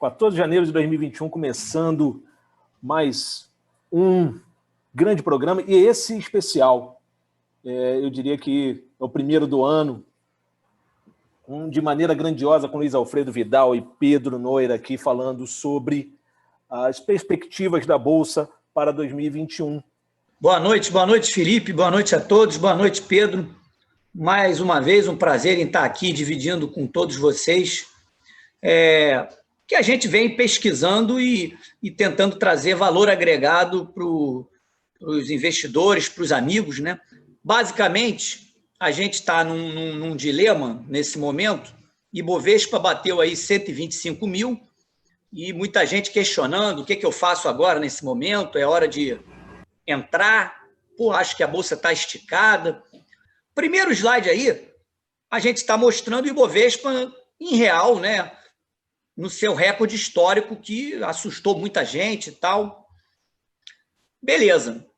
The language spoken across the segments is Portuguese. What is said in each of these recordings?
14 de janeiro de 2021, começando mais um grande programa, e esse especial, eu diria que é o primeiro do ano, de maneira grandiosa, com Luiz Alfredo Vidal e Pedro Noira aqui falando sobre as perspectivas da Bolsa para 2021. Boa noite, Felipe, boa noite a todos, boa noite, Pedro. Mais uma vez, um prazer em estar aqui dividindo com todos vocês que a gente vem pesquisando e tentando trazer valor agregado para os investidores, para os amigos, né? Basicamente, a gente está num dilema nesse momento. Ibovespa bateu aí 125 mil e muita gente questionando o que eu faço agora nesse momento, é hora de entrar, acho que a Bolsa está esticada. Primeiro slide aí, a gente está mostrando o Ibovespa em real, né? No seu recorde histórico, que assustou muita gente e tal. Beleza.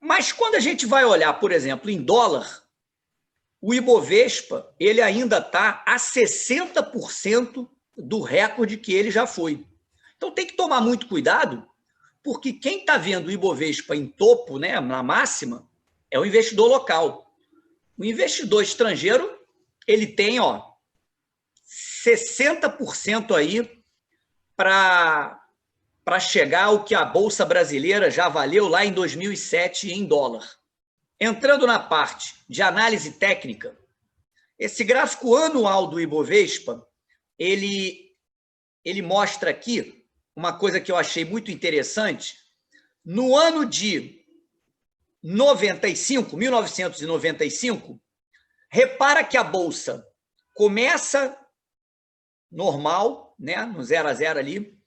Mas quando a gente vai olhar, por exemplo, em dólar, o Ibovespa ele ainda está a 60% do recorde que ele já foi. Então tem que tomar muito cuidado, porque quem está vendo o Ibovespa em topo, né, na máxima, é o investidor local. O investidor estrangeiro, ele tem 60% aí para chegar ao que a Bolsa Brasileira já valeu lá em 2007 em dólar. Entrando na parte de análise técnica, esse gráfico anual do Ibovespa, ele mostra aqui uma coisa que eu achei muito interessante. No ano de 1995, repara que a Bolsa começa normal, né, no 0 a 0 ali,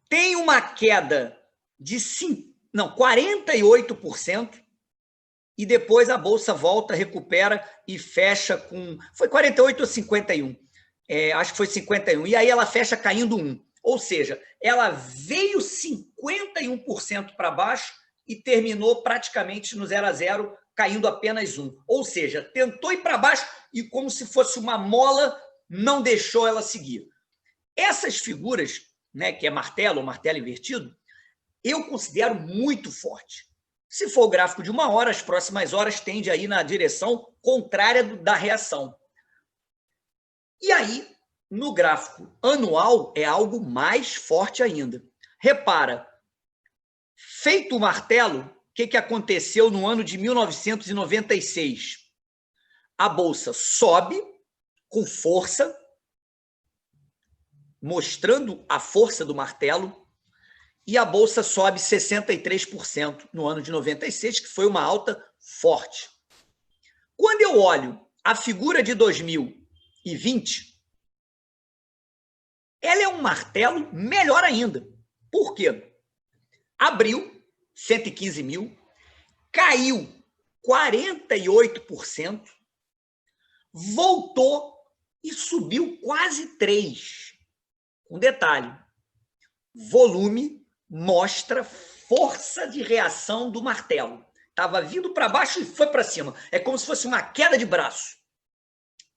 tem uma queda de 48%, e depois a Bolsa volta, recupera e fecha com... Foi 48 ou 51? Acho que foi 51. E aí ela fecha caindo 1. Ou seja, ela veio 51% para baixo e terminou praticamente no 0 a 0, caindo apenas 1. Ou seja, tentou ir para baixo e, como se fosse uma mola, não deixou ela seguir. Essas figuras, né, que é martelo ou martelo invertido, eu considero muito forte. Se for o gráfico de 1 hora, as próximas horas tende a ir na direção contrária da reação. E aí, no gráfico anual, é algo mais forte ainda. Repara, feito o martelo, o que aconteceu no ano de 1996? A Bolsa sobe com força, mostrando a força do martelo, e a Bolsa sobe 63% no ano de 96, que foi uma alta forte. Quando eu olho a figura de 2020, ela é um martelo melhor ainda. Por quê? Abriu 115 mil, caiu 48%, voltou e subiu quase 3%. Um detalhe, volume mostra força de reação do martelo. Estava vindo para baixo e foi para cima. É como se fosse uma queda de braço.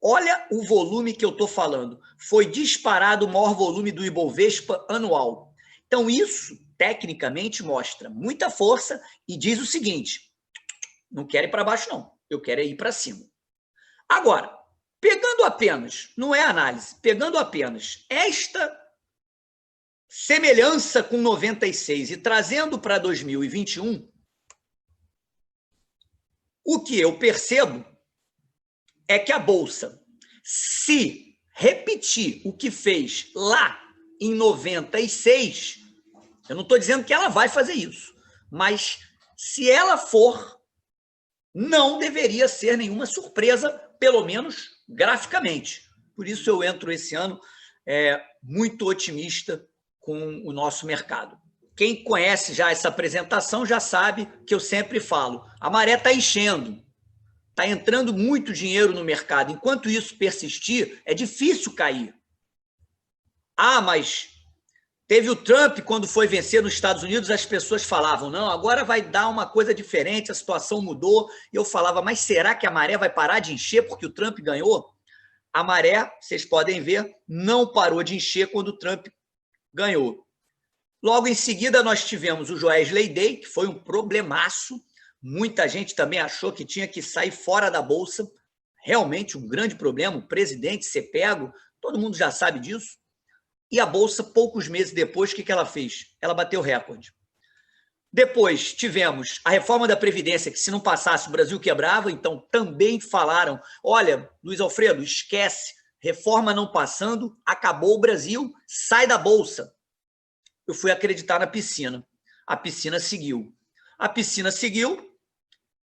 Olha o volume que eu estou falando. Foi disparado o maior volume do Ibovespa anual. Então isso, tecnicamente, mostra muita força e diz o seguinte: não quero ir para baixo, não. Eu quero ir para cima. Agora, pegando apenas, não é análise, pegando apenas esta semelhança com 96 e trazendo para 2021, o que eu percebo é que a Bolsa, se repetir o que fez lá em 96, eu não estou dizendo que ela vai fazer isso, mas se ela for, não deveria ser nenhuma surpresa, pelo menos graficamente. Por isso eu entro esse ano muito otimista com o nosso mercado. Quem conhece já essa apresentação já sabe que eu sempre falo, a maré está enchendo, está entrando muito dinheiro no mercado. Enquanto isso persistir, é difícil cair. Mas teve o Trump, quando foi vencer nos Estados Unidos, as pessoas falavam, não, agora vai dar uma coisa diferente, a situação mudou. E eu falava, mas será que a maré vai parar de encher porque o Trump ganhou? a maré, vocês podem ver, não parou de encher quando o Trump ganhou. Logo em seguida, nós tivemos o Joesley Day, que foi um problemaço. Muita gente também achou que tinha que sair fora da Bolsa. Realmente um grande problema, o presidente ser pego, todo mundo já sabe disso. E a Bolsa, poucos meses depois, o que ela fez? Ela bateu recorde. Depois tivemos a reforma da Previdência, que se não passasse o Brasil quebrava, então também falaram, olha, Luiz Alfredo, esquece, reforma não passando, acabou o Brasil, sai da Bolsa. Eu fui acreditar na piscina. A piscina seguiu. A piscina seguiu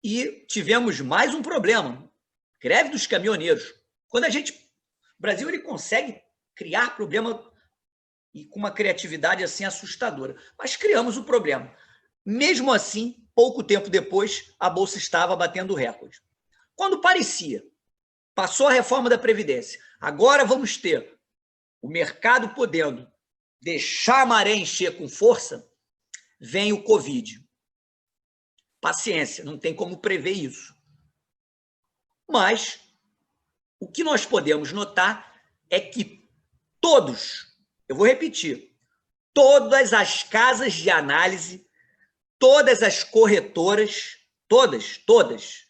e tivemos mais um problema. Greve dos caminhoneiros. Quando o Brasil ele consegue criar problema e com uma criatividade assim assustadora. Mas criamos o problema. Mesmo assim, pouco tempo depois, a Bolsa estava batendo recorde. Quando parecia, passou a reforma da Previdência, agora vamos ter o mercado podendo deixar a maré encher com força, vem o Covid. Paciência, não tem como prever isso. Mas o que nós podemos notar é que todos, eu vou repetir, todas as casas de análise, todas as corretoras, todas,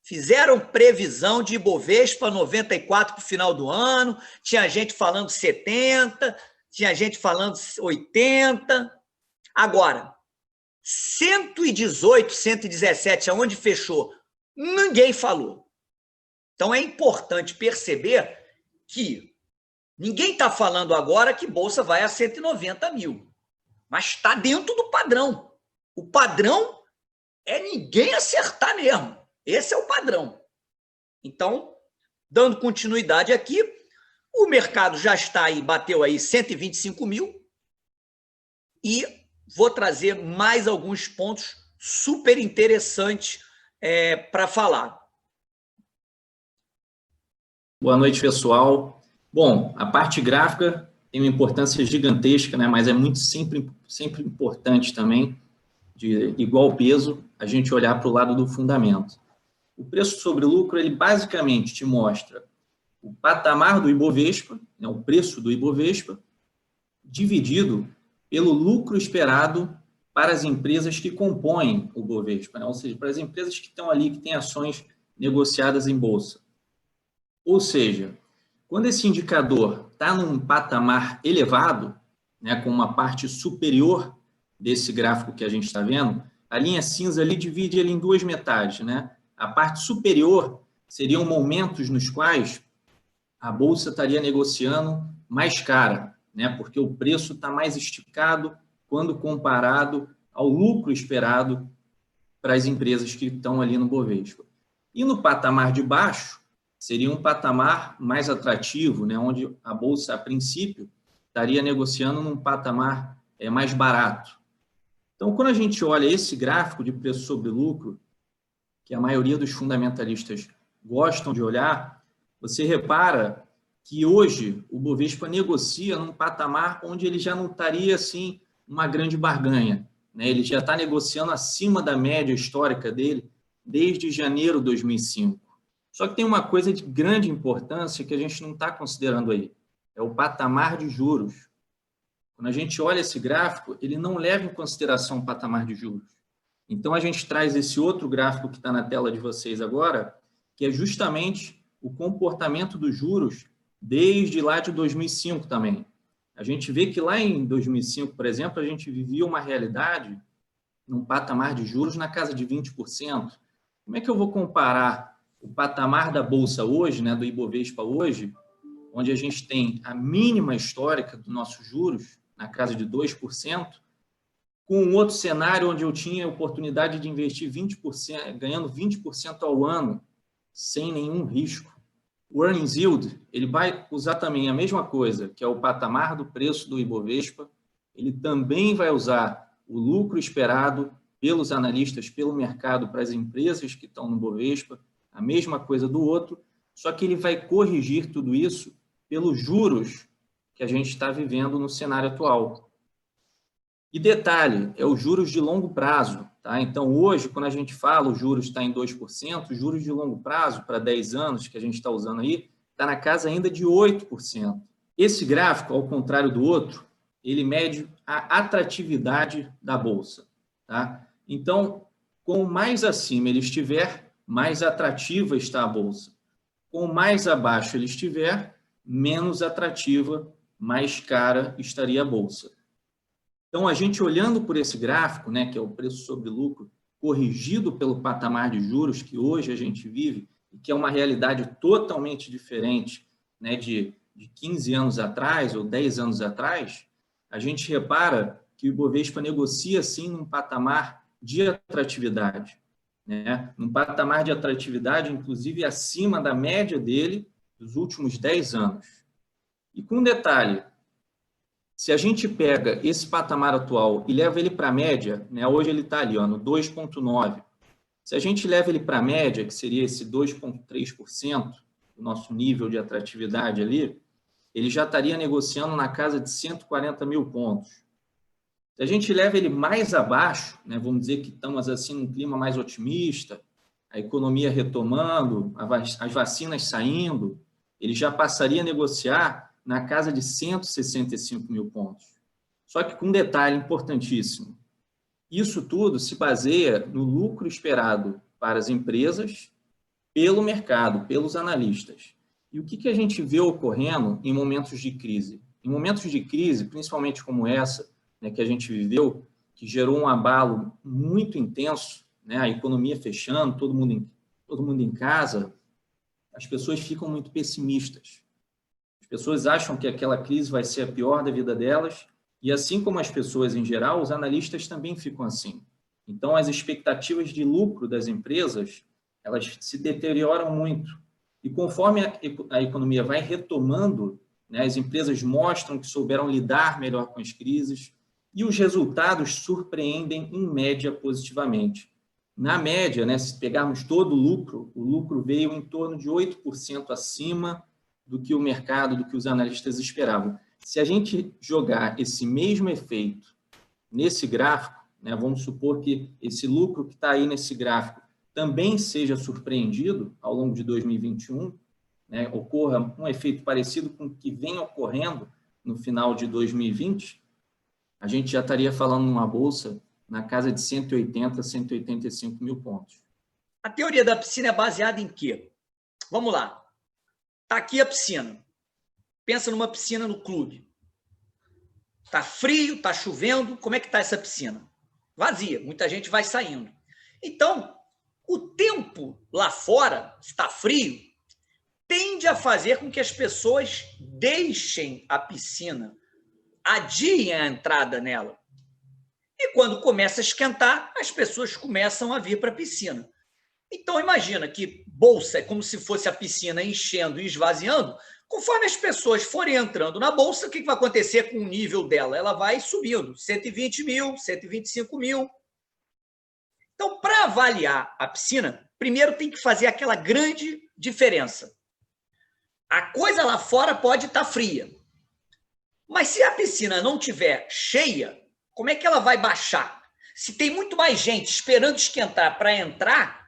fizeram previsão de Ibovespa 94 para o final do ano, tinha gente falando 70, tinha gente falando 80. Agora, 118, 117, aonde fechou, ninguém falou. Então, é importante perceber que ninguém está falando agora que Bolsa vai a 190 mil, mas está dentro do padrão. O padrão é ninguém acertar mesmo. Esse é o padrão. Então, dando continuidade aqui, o mercado já está aí, bateu aí 125 mil e vou trazer mais alguns pontos super interessantes para falar. Boa noite, pessoal. Bom, a parte gráfica tem uma importância gigantesca, né? Mas é muito sempre importante também, de igual peso, a gente olhar para o lado do fundamento. O preço sobre lucro, ele basicamente te mostra o patamar do Ibovespa, né, o preço do Ibovespa, dividido pelo lucro esperado para as empresas que compõem o Ibovespa, né? Ou seja, para as empresas que estão ali, que têm ações negociadas em bolsa. Ou seja, quando esse indicador está num patamar elevado, né, com uma parte superior desse gráfico que a gente está vendo, a linha cinza ali divide ele em duas metades, né? A parte superior seriam momentos nos quais a bolsa estaria negociando mais cara, né? Porque o preço está mais esticado quando comparado ao lucro esperado para as empresas que estão ali no Bovespa. E no patamar de baixo, seria um patamar mais atrativo, né? Onde a bolsa, a princípio, estaria negociando num patamar mais barato. Então, quando a gente olha esse gráfico de preço sobre lucro, que a maioria dos fundamentalistas gostam de olhar, você repara que hoje o Bovespa negocia num patamar onde ele já não estaria assim uma grande barganha, né? Ele já está negociando acima da média histórica dele desde janeiro de 2005. Só que tem uma coisa de grande importância que a gente não está considerando aí, é o patamar de juros. Quando a gente olha esse gráfico, ele não leva em consideração o patamar de juros. Então, a gente traz esse outro gráfico que está na tela de vocês agora, que é justamente o comportamento dos juros desde lá de 2005 também. A gente vê que lá em 2005, por exemplo, a gente vivia uma realidade num patamar de juros na casa de 20%. Como é que eu vou comparar o patamar da Bolsa hoje, né, do Ibovespa hoje, onde a gente tem a mínima histórica dos nossos juros, na casa de 2%, com um outro cenário onde eu tinha a oportunidade de investir 20%, ganhando 20% ao ano, sem nenhum risco. O earnings yield, ele vai usar também a mesma coisa, que é o patamar do preço do Ibovespa, ele também vai usar o lucro esperado pelos analistas, pelo mercado, para as empresas que estão no Ibovespa, a mesma coisa do outro, só que ele vai corrigir tudo isso pelos juros que a gente está vivendo no cenário atual. E detalhe, é os juros de longo prazo, tá? Então, hoje, quando a gente fala o juros está em 2%, os juros de longo prazo, para 10 anos, que a gente está usando aí, está na casa ainda de 8%. Esse gráfico, ao contrário do outro, ele mede a atratividade da Bolsa. Tá? Então, quanto mais acima ele estiver, mais atrativa está a Bolsa. Quanto mais abaixo ele estiver, menos atrativa, mais cara estaria a Bolsa. Então, a gente olhando por esse gráfico, né, que é o preço sobre lucro, corrigido pelo patamar de juros que hoje a gente vive, e que é uma realidade totalmente diferente, né, de 15 anos atrás ou 10 anos atrás, a gente repara que o Ibovespa negocia, sim, num patamar de atratividade, né? Num patamar de atratividade, inclusive, acima da média dele dos últimos 10 anos. E com um detalhe, se a gente pega esse patamar atual e leva ele para a média, né, hoje ele está ali, ó, no 2,9%. Se a gente leva ele para a média, que seria esse 2,3%, o nosso nível de atratividade ali, ele já estaria negociando na casa de 140 mil pontos. Se a gente leva ele mais abaixo, né, vamos dizer que estamos assim num clima mais otimista, a economia retomando, as vacinas saindo, ele já passaria a negociar na casa de 165 mil pontos. Só que com um detalhe importantíssimo, isso tudo se baseia no lucro esperado para as empresas pelo mercado, pelos analistas. E o que a gente vê ocorrendo em momentos de crise? Em momentos de crise, principalmente como essa, né, que a gente viveu, que gerou um abalo muito intenso, né, a economia fechando, todo mundo em casa, as pessoas ficam muito pessimistas. As pessoas acham que aquela crise vai ser a pior da vida delas, e assim como as pessoas em geral, os analistas também ficam assim. Então, as expectativas de lucro das empresas, elas se deterioram muito. E conforme a economia vai retomando, né, as empresas mostram que souberam lidar melhor com as crises e os resultados surpreendem, em média, positivamente. Na média, né, se pegarmos todo o lucro veio em torno de 8% acima do que o mercado, do que os analistas esperavam. Se a gente jogar esse mesmo efeito nesse gráfico, né, vamos supor que esse lucro que está aí nesse gráfico também seja surpreendido ao longo de 2021, né, ocorra um efeito parecido com o que vem ocorrendo no final de 2020, a gente já estaria falando numa bolsa na casa de 180, 185 mil pontos. A teoria da piscina é baseada em quê? Vamos lá. Está aqui a piscina. Pensa numa piscina no clube. Está frio, está chovendo. Como é que está essa piscina? Vazia. Muita gente vai saindo. Então, o tempo lá fora, está frio, tende a fazer com que as pessoas deixem a piscina, adiem a entrada nela. E quando começa a esquentar, as pessoas começam a vir para a piscina. Então, imagina que bolsa é como se fosse a piscina enchendo e esvaziando. Conforme as pessoas forem entrando na bolsa, o que vai acontecer com o nível dela? Ela vai subindo, 120 mil, 125 mil. Então, para avaliar a piscina, primeiro tem que fazer aquela grande diferença. A coisa lá fora pode estar fria, mas se a piscina não estiver cheia, como é que ela vai baixar? Se tem muito mais gente esperando esquentar para entrar,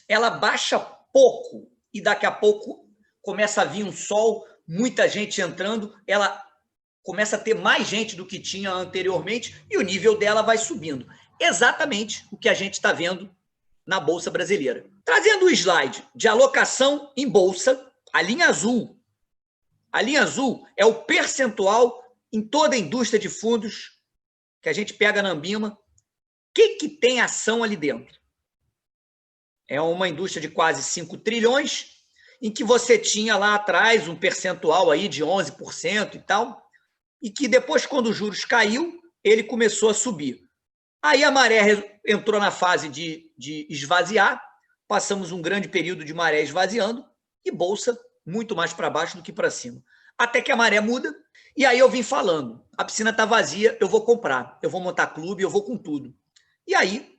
ela baixa pouco e daqui a pouco começa a vir um sol, muita gente entrando, ela começa a ter mais gente do que tinha anteriormente e o nível dela vai subindo. Exatamente o que a gente está vendo na Bolsa Brasileira. Trazendo o slide de alocação em Bolsa, a linha azul é o percentual em toda a indústria de fundos que a gente pega na Ambima. O que tem ação ali dentro? É uma indústria de quase 5 trilhões, em que você tinha lá atrás um percentual aí de 11% e tal, e que depois, quando os juros caiu, ele começou a subir. Aí a maré entrou na fase de esvaziar, passamos um grande período de maré esvaziando, e Bolsa muito mais para baixo do que para cima. Até que a maré muda, e aí eu vim falando, a piscina está vazia, eu vou comprar, eu vou montar clube, eu vou com tudo. E aí,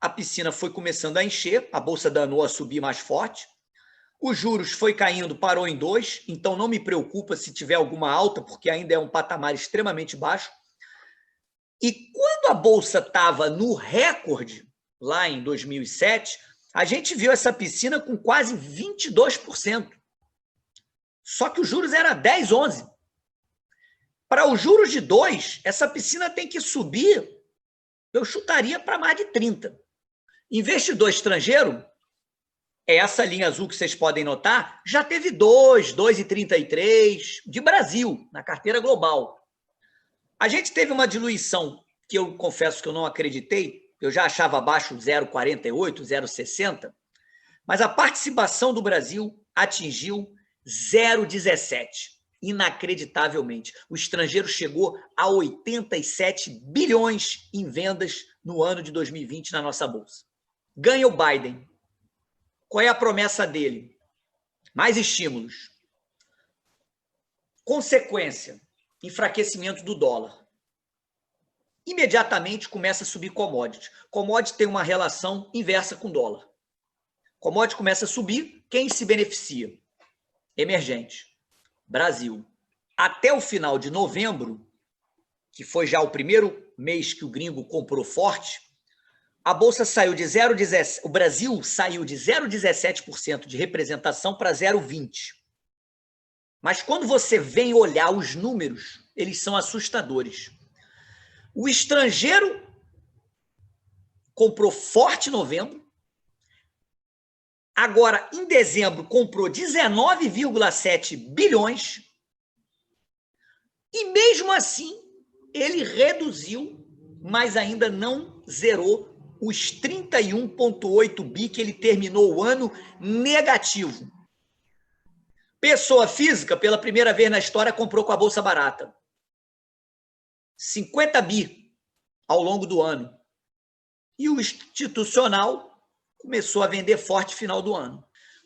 a piscina foi começando a encher, a Bolsa danou a subir mais forte, os juros foi caindo, parou em 2, então não me preocupa se tiver alguma alta, porque ainda é um patamar extremamente baixo. E quando a Bolsa estava no recorde, lá em 2007, a gente viu essa piscina com quase 22%. Só que os juros era 10, 11. Para os juros de 2, essa piscina tem que subir, eu chutaria para mais de 30. Investidor estrangeiro, essa linha azul que vocês podem notar, já teve 2,33 de Brasil, na carteira global. A gente teve uma diluição que eu confesso que eu não acreditei, eu já achava abaixo 0,48, 0,60, mas a participação do Brasil atingiu 0,17, inacreditavelmente. O estrangeiro chegou a 87 bilhões em vendas no ano de 2020 na nossa bolsa. Ganha o Biden. Qual é a promessa dele? Mais estímulos. Consequência, enfraquecimento do dólar. Imediatamente começa a subir commodity. Commodity tem uma relação inversa com dólar. Commodity começa a subir, quem se beneficia? Emergente. Brasil. Até o final de novembro, que foi já o primeiro mês que o gringo comprou forte, a bolsa saiu de 0,17%, o Brasil saiu de 0,17% de representação para 0,20%. Mas quando você vem olhar os números, eles são assustadores. O estrangeiro comprou forte em novembro, agora em dezembro comprou 19,7 bilhões e mesmo assim ele reduziu, mas ainda não zerou os 31,8 bi que ele terminou o ano negativo. Pessoa física, pela primeira vez na história, comprou com a bolsa barata. 50 bi ao longo do ano. E o institucional começou a vender forte no final do ano.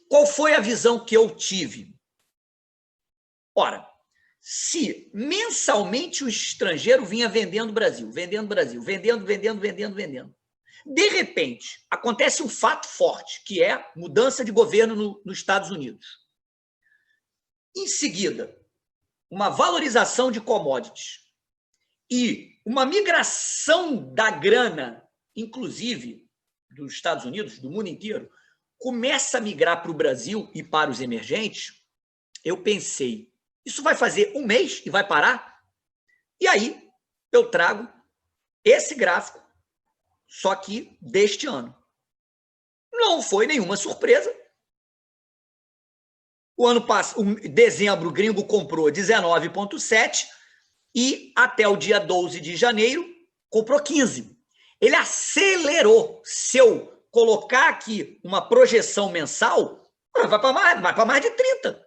Qual foi a visão que eu tive? Ora, se mensalmente o estrangeiro vinha vendendo Brasil, vendendo, de repente, acontece um fato forte, que é mudança de governo nos Estados Unidos. Em seguida, uma valorização de commodities e uma migração da grana, inclusive dos Estados Unidos, do mundo inteiro, começa a migrar para o Brasil e para os emergentes, eu pensei, isso vai fazer um mês e vai parar? E aí eu trago esse gráfico, só que deste ano. Não foi nenhuma surpresa. O ano passado, dezembro, o gringo comprou 19,7 e até o dia 12 de janeiro comprou 15. Ele acelerou. Se eu colocar aqui uma projeção mensal, vai para mais de 30.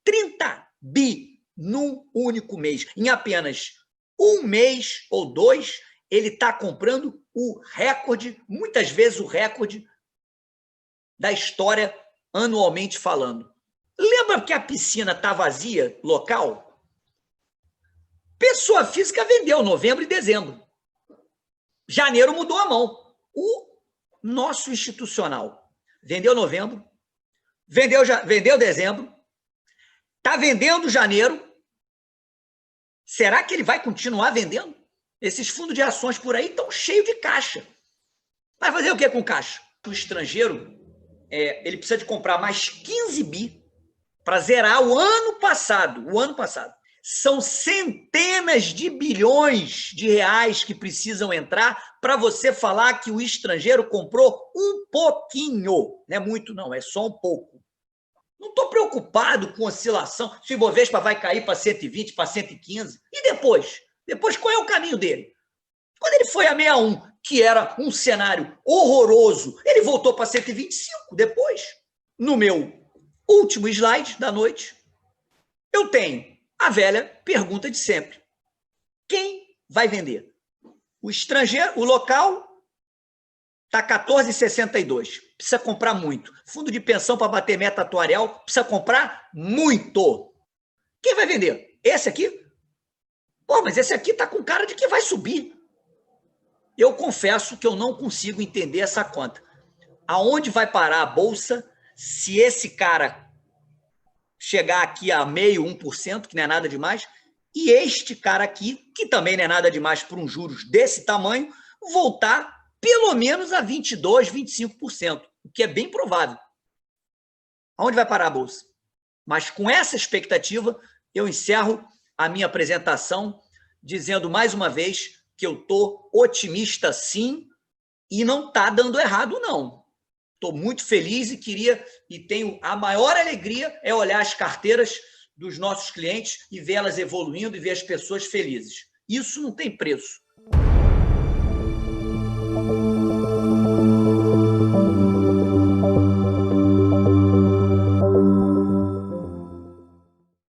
30 bi num único mês. Em apenas um mês ou dois, ele está comprando o recorde, muitas vezes o recorde da história anualmente falando. Lembra que a piscina está vazia, local? Pessoa física vendeu novembro e dezembro. Janeiro mudou a mão. O nosso institucional vendeu novembro, vendeu dezembro, está vendendo janeiro. Será que ele vai continuar vendendo? Esses fundos de ações por aí estão cheios de caixa. Vai fazer o que com caixa? O estrangeiro ele precisa de comprar mais 15 bi para zerar o ano passado. O ano passado. São centenas de bilhões de reais que precisam entrar para você falar que o estrangeiro comprou um pouquinho. Não é muito, não, é só um pouco. Não estou preocupado com oscilação. Se o Ibovespa vai cair para 120, para 115. E depois? Depois, qual é o caminho dele? Quando ele foi a 61, que era um cenário horroroso, ele voltou para 125 depois. No meu último slide da noite, eu tenho a velha pergunta de sempre. Quem vai vender? O estrangeiro, o local, está 14,62. Precisa comprar muito. Fundo de pensão para bater meta atuarial, precisa comprar muito. Quem vai vender? Esse aqui? Pô, mas esse aqui está com cara de que vai subir. Eu confesso que eu não consigo entender essa conta. Aonde vai parar a bolsa se esse cara chegar aqui a 0,5%, que não é nada demais, e este cara aqui, que também não é nada demais por uns juros desse tamanho, voltar pelo menos a 22%, 25%. o que é bem provável. Aonde vai parar a Bolsa? Mas com essa expectativa, eu encerro a minha apresentação dizendo mais uma vez que eu estou otimista sim e não está dando errado não. Estou muito feliz e tenho a maior alegria é olhar as carteiras dos nossos clientes e ver elas evoluindo e ver as pessoas felizes. Isso não tem preço.